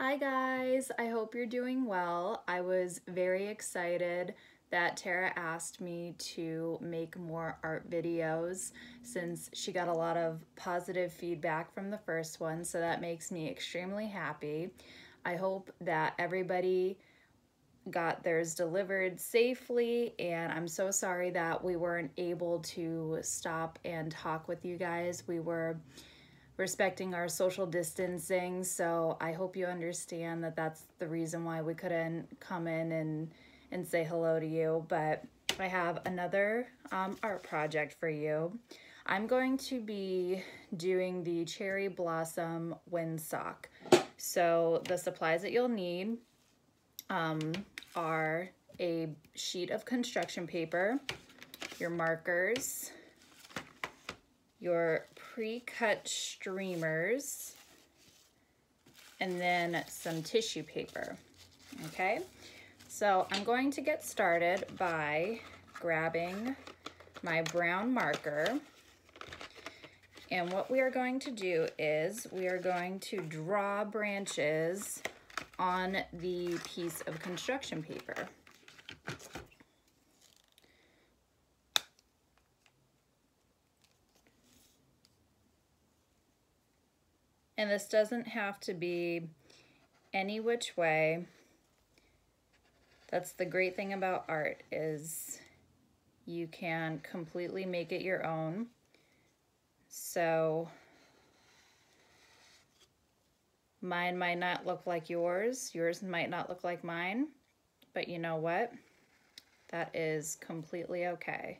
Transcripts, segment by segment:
Hi guys, I hope you're doing well. I was very excited that Tara asked me to make more art videos since she got a lot of positive feedback from the first one, so that makes me extremely happy. I hope that everybody got theirs delivered safely, and I'm so sorry that we weren't able to stop and talk with you guys. We were respecting our social distancing, so I hope you understand that that's the reason why we couldn't come in and say hello to you. But I have another art project for you. I'm going to be doing the cherry blossom windsock. So the supplies that you'll need are a sheet of construction paper, your markers, your pre-cut streamers, and then some tissue paper. Okay, so I'm going to get started by grabbing my brown marker, and what we are going to do is we are going to draw branches on the piece of construction paper. And this doesn't have to be any which way. That's the great thing about art, is you can completely make it your own. So mine might not look like yours might not look like mine, but you know what? That is completely okay.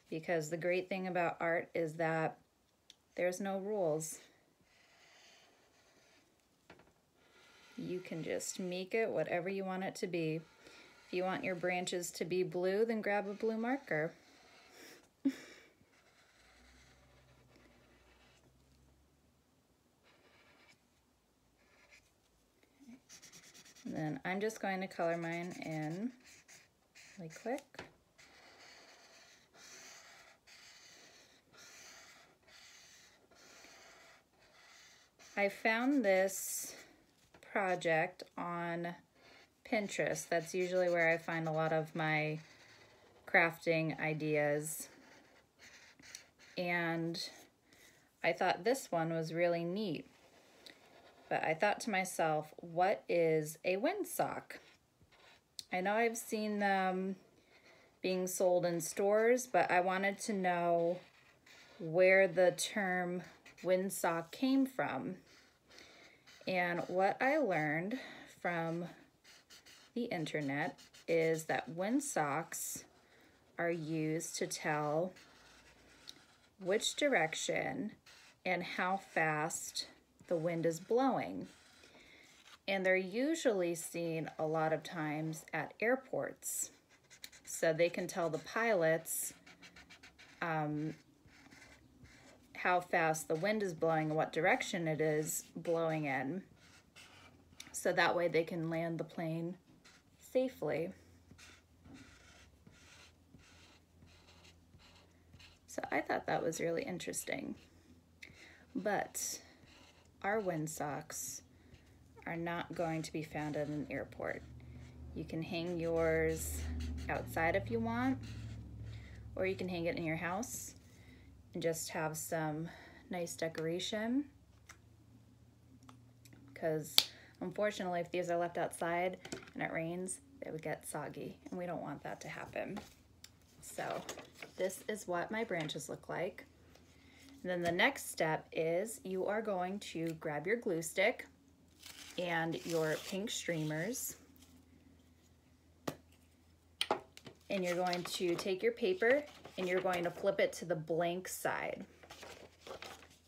Because the great thing about art is that there's no rules. You can just make it whatever you want it to be. If you want your branches to be blue, then grab a blue marker. And then I'm just going to color mine in really quick. I found this project on Pinterest. That's usually where I find a lot of my crafting ideas. And I thought this one was really neat. But I thought to myself, what is a windsock? I know I've seen them being sold in stores, but I wanted to know where the term windsock came from. And what I learned from the internet is that windsocks are used to tell which direction and how fast the wind is blowing. And they're usually seen a lot of times at airports. So they can tell the pilots how fast the wind is blowing and what direction it is blowing in. So that way they can land the plane safely. So I thought that was really interesting. But our windsocks are not going to be found at an airport. You can hang yours outside if you want, or you can hang it in your house and just have some nice decoration. Because unfortunately, if these are left outside and it rains, they would get soggy, and we don't want that to happen. So this is what my branches look like. And then the next step is you are going to grab your glue stick and your pink streamers, and you're going to take your paper and you're going to flip it to the blank side.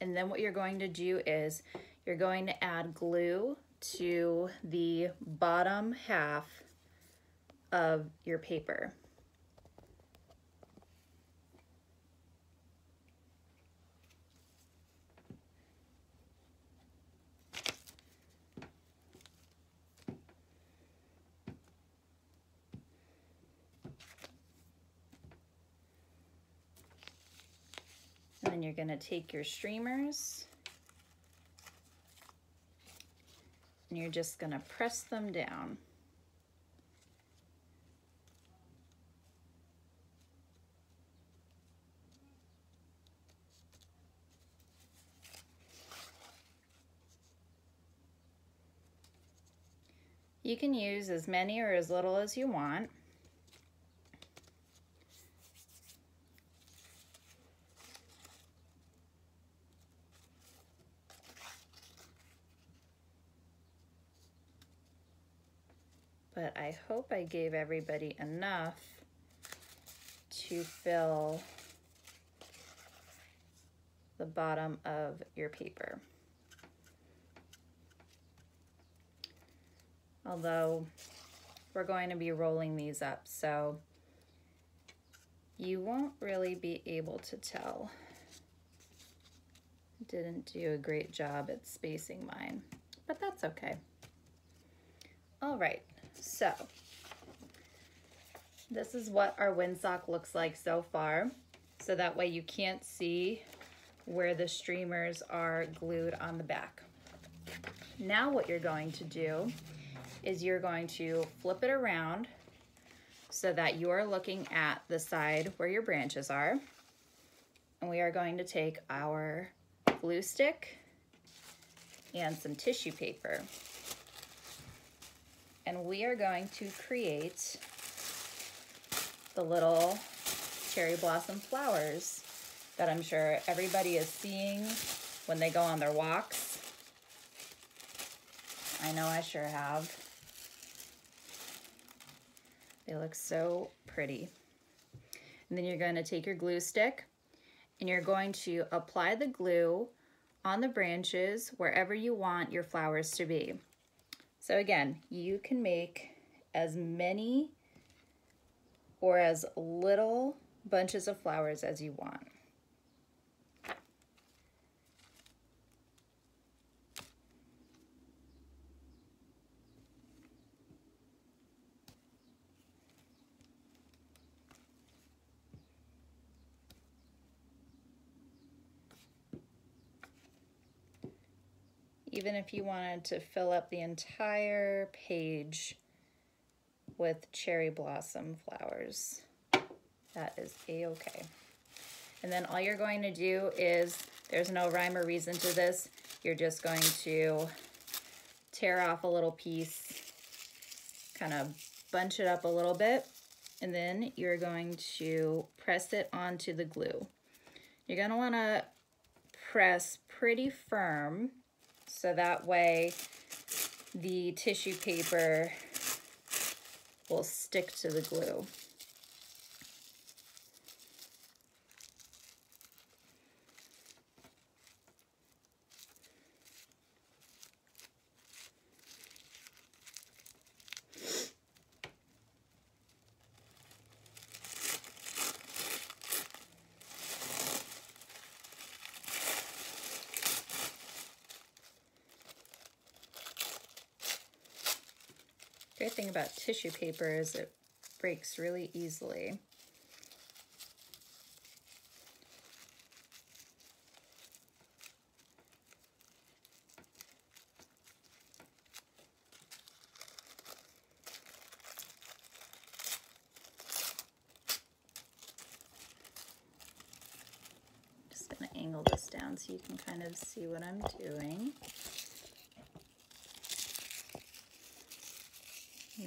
And then what you're going to do is you're going to add glue to the bottom half of your paper. And then you're going to take your streamers and you're just gonna press them down. You can use as many or as little as you want. But I hope I gave everybody enough to fill the bottom of your paper. Although we're going to be rolling these up, so you won't really be able to tell. Didn't do a great job at spacing mine, but that's okay. All right, so this is what our windsock looks like so far. So that way you can't see where the streamers are glued on the back. Now what you're going to do is you're going to flip it around so that you're looking at the side where your branches are. And we are going to take our glue stick and some tissue paper. And we are going to create the little cherry blossom flowers that I'm sure everybody is seeing when they go on their walks. I know I sure have. They look so pretty. And then you're going to take your glue stick and you're going to apply the glue on the branches wherever you want your flowers to be. So again, you can make as many or as little bunches of flowers as you want. Even if you wanted to fill up the entire page with cherry blossom flowers, that is a-okay. And then all you're going to do is, there's no rhyme or reason to this, you're just going to tear off a little piece, kind of bunch it up a little bit, and then you're going to press it onto the glue. You're going to want to press pretty firm so that way the tissue paper will stick to the glue. Great thing about tissue paper is it breaks really easily. Just gonna angle this down so you can kind of see what I'm doing.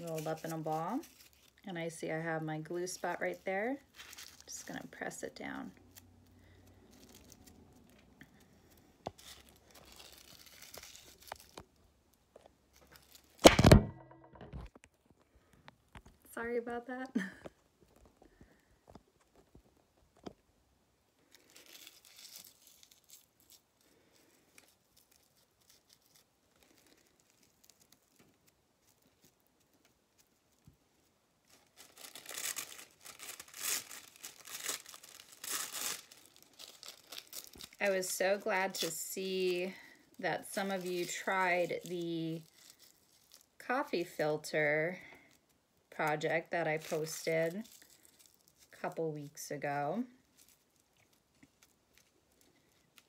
Rolled up in a ball, and I see I have my glue spot right there. Just gonna press it down. Sorry about that. I was so glad to see that some of you tried the coffee filter project that I posted a couple weeks ago.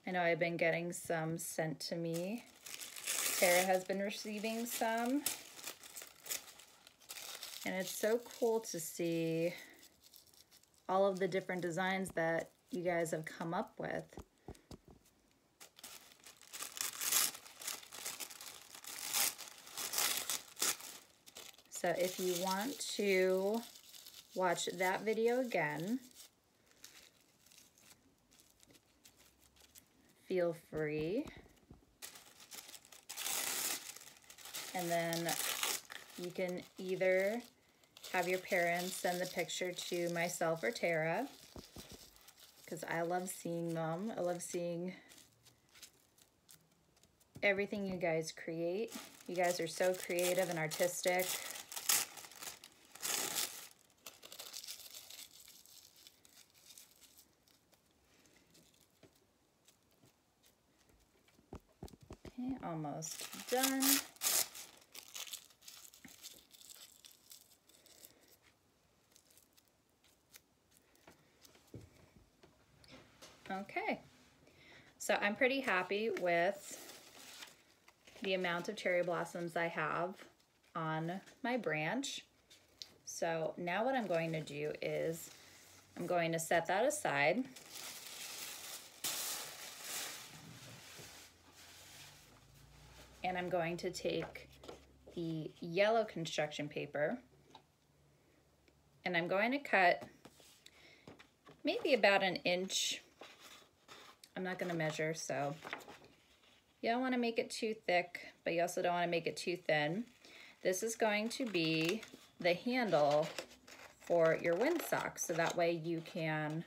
I know I've been getting some sent to me Tara has been receiving some. And it's so cool to see all of the different designs that you guys have come up with. So if you want to watch that video again, feel free. And then you can either have your parents send the picture to myself or Tara, because I love seeing them. I love seeing everything you guys create. You guys are so creative and artistic. Okay, almost done. Okay, so I'm pretty happy with the amount of cherry blossoms I have on my branch. So now what I'm going to do is I'm going to set that aside. And I'm going to take the yellow construction paper and I'm going to cut maybe about 1 inch. I'm not going to measure, so you don't want to make it too thick, but you also don't want to make it too thin. This is going to be the handle for your windsock, so that way you can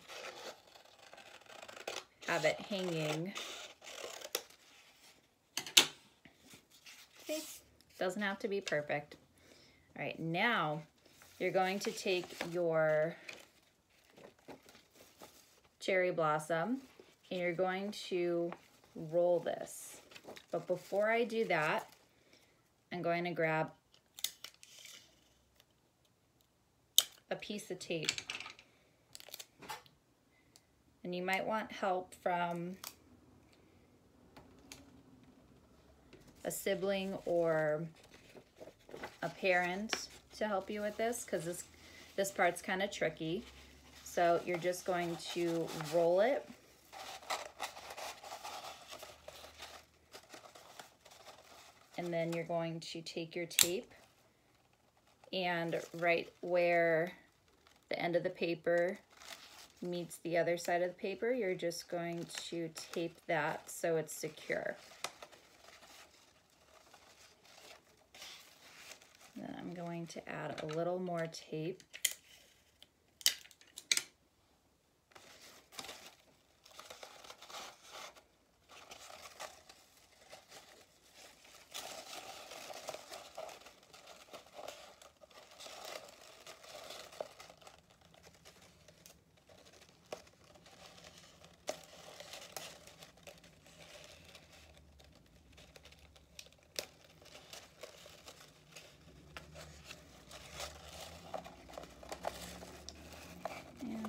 have it hanging. See? Doesn't have to be perfect. All right, now you're going to take your cherry blossom and you're going to roll this. But before I do that, I'm going to grab a piece of tape. And you might want help from a sibling or a parent to help you with this, because this part's kind of tricky. So you're just going to roll it. And then you're going to take your tape and right where the end of the paper meets the other side of the paper, you're just going to tape that so it's secure. Then I'm going to add a little more tape.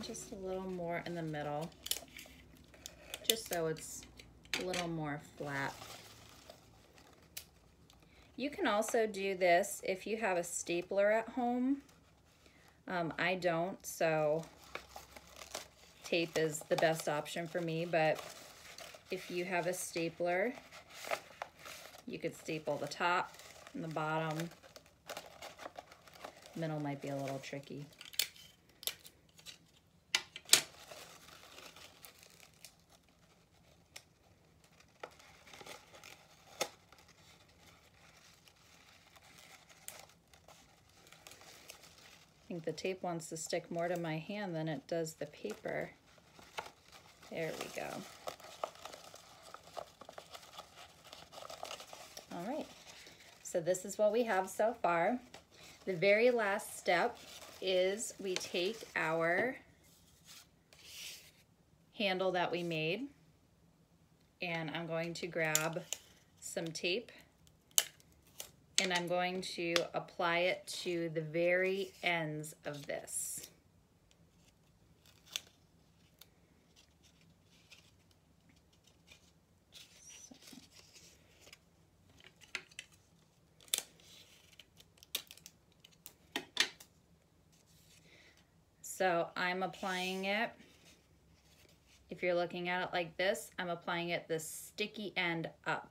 Just a little more in the middle, just so it's a little more flat. You can also do this if you have a stapler at home. I don't, so tape is the best option for me, but if you have a stapler, you could staple the top and the bottom. Middle might be a little tricky. I think the tape wants to stick more to my hand than it does the paper. There we go. All right, so this is what we have so far. The very last step is we take our handle that we made, and I'm going to grab some tape and I'm going to apply it to the very ends of this. So I'm applying it, if you're looking at it like this, I'm applying it the sticky end up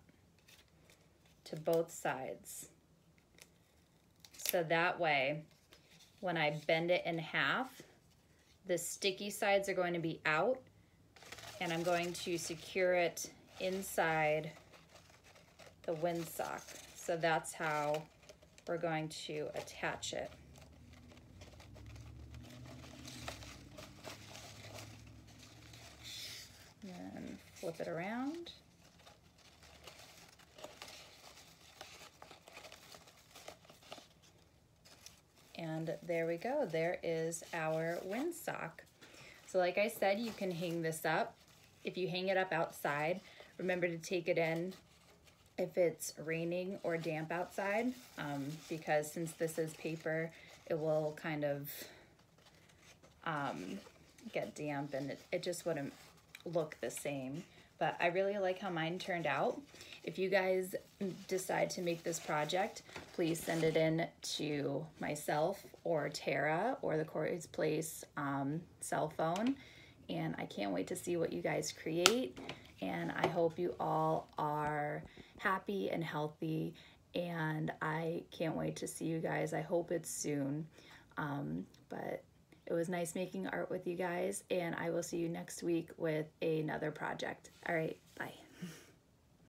to both sides. So that way, when I bend it in half, the sticky sides are going to be out, and I'm going to secure it inside the windsock. So that's how we're going to attach it. And flip it around. And there we go, there is our windsock. So like I said, you can hang this up. If you hang it up outside, remember to take it in if it's raining or damp outside, because since this is paper, it will kind of get damp and it just wouldn't look the same. But I really like how mine turned out. If you guys decide to make this project, please send it in to myself or Tara or the Corey's Place cell phone. And I can't wait to see what you guys create. And I hope you all are happy and healthy. And I can't wait to see you guys. I hope it's soon. But it was nice making art with you guys, and I will see you next week with another project. All right, bye.